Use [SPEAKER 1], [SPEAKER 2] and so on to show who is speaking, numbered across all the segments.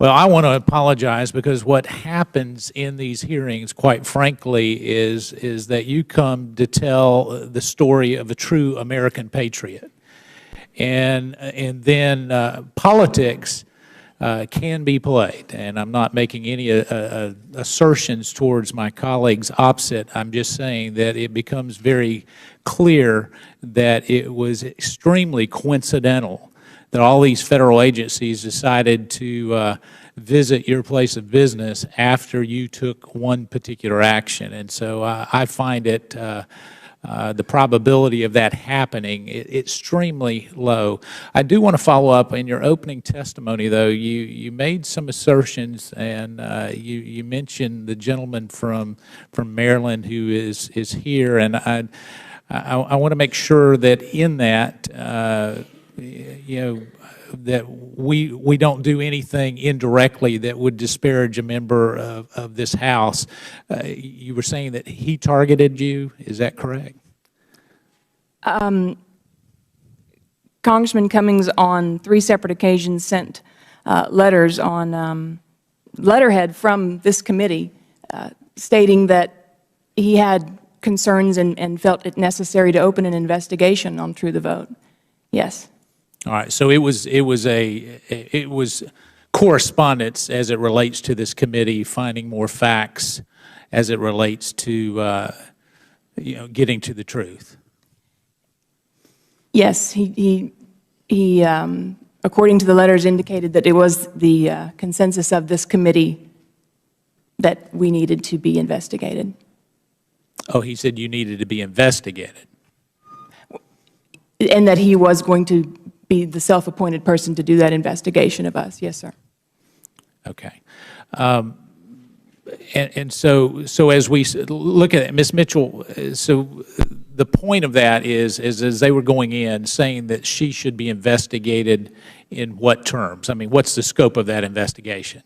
[SPEAKER 1] Well, I want to apologize because what happens in these hearings, quite frankly, is that you come to tell the story of a true American patriot. And then politics can be played, and I'm not making any assertions towards my colleagues opposite. I'm just saying that it becomes very clear that it was extremely coincidental that all these federal agencies decided to visit your place of business after you took one particular action. And so I find it the probability of that happening extremely low. I do want to follow up. In your opening testimony, though, you made some assertions, and you mentioned the gentleman from Maryland who is here, and I want to make sure that in that, that we don't do anything indirectly that would disparage a member of this House. You were saying that he targeted you. Is that correct?
[SPEAKER 2] Congressman Cummings on 3 separate occasions sent letters on letterhead from this committee stating that he had concerns and felt it necessary to open an investigation on True the Vote. Yes.
[SPEAKER 1] All right. So it was correspondence as it relates to this committee finding more facts as it relates to getting to the truth.
[SPEAKER 2] Yes, he according to the letters indicated that it was the consensus of this committee that we needed to be investigated.
[SPEAKER 1] Oh, he said you needed to be investigated.
[SPEAKER 2] And that he was going to be the self-appointed person to do that investigation of us. Yes, sir.
[SPEAKER 1] Okay. And so as we look at it, Ms. Mitchell, so the point of that is as they were going in saying that she should be investigated in what terms? I mean, what's the scope of that investigation?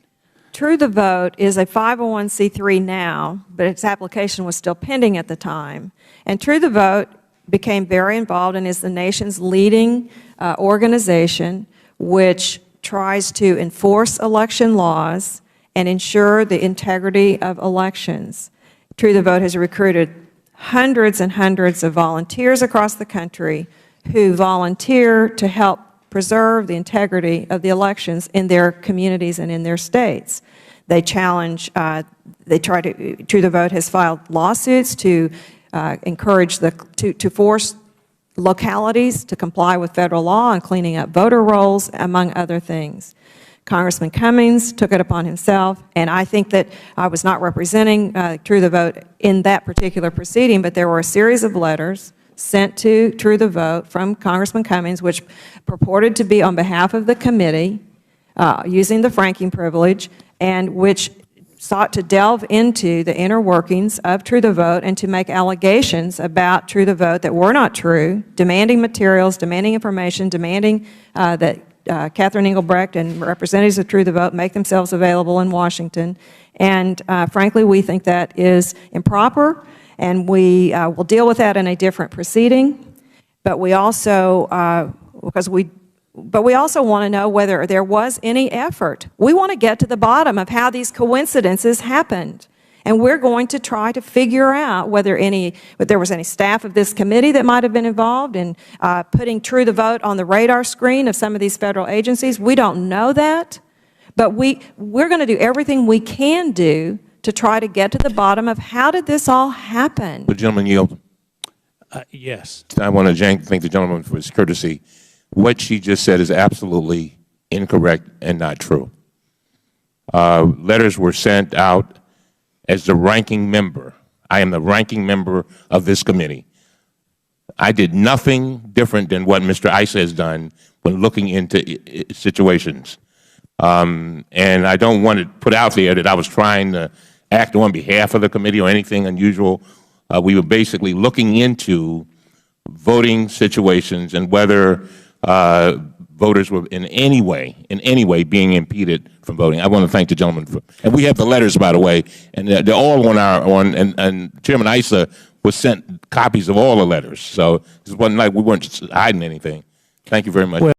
[SPEAKER 3] True the Vote is a 501c3 now, but its application was still pending at the time. And True the Vote became very involved and is the nation's leading organization which tries to enforce election laws and ensure the integrity of elections. True the Vote has recruited hundreds and hundreds of volunteers across the country who volunteer to help preserve the integrity of the elections in their communities and in their states. They challenge, True the Vote has filed lawsuits to encourage to force localities to comply with federal law on cleaning up voter rolls, among other things. Congressman Cummings took it upon himself, and I think that I was not representing True the Vote in that particular proceeding, but there were a series of letters sent to True the Vote from Congressman Cummings which purported to be on behalf of the committee using the franking privilege, and which sought to delve into the inner workings of True the Vote and to make allegations about True the Vote that were not true, demanding materials, demanding information, demanding that Catherine Engelbrecht and representatives of True the Vote make themselves available in Washington. And frankly, we think that is improper, and we will deal with that in a different proceeding. But we also, But we also want to know whether there was any effort. We want to get to the bottom of how these coincidences happened. And we're going to try to figure out whether there was any staff of this committee that might have been involved in putting True the Vote on the radar screen of some of these federal agencies. We don't know that. But we're going to do everything we can do to try to get to the bottom of how did this all happen.
[SPEAKER 4] Would the gentleman yield?
[SPEAKER 1] Yes.
[SPEAKER 4] I want to thank the gentleman for his courtesy. What she just said is absolutely incorrect and not true. Letters were sent out as the ranking member. I am the ranking member of this committee. I did nothing different than what Mr. Issa has done when looking into situations. And I don't want to put out there that I was trying to act on behalf of the committee or anything unusual. We were basically looking into voting situations and whether voters were in any way being impeded from voting. I want to thank the gentleman for, and we have the letters, by the way, and they're all and Chairman Issa was sent copies of all the letters. So this wasn't like we weren't hiding anything. Thank you very much.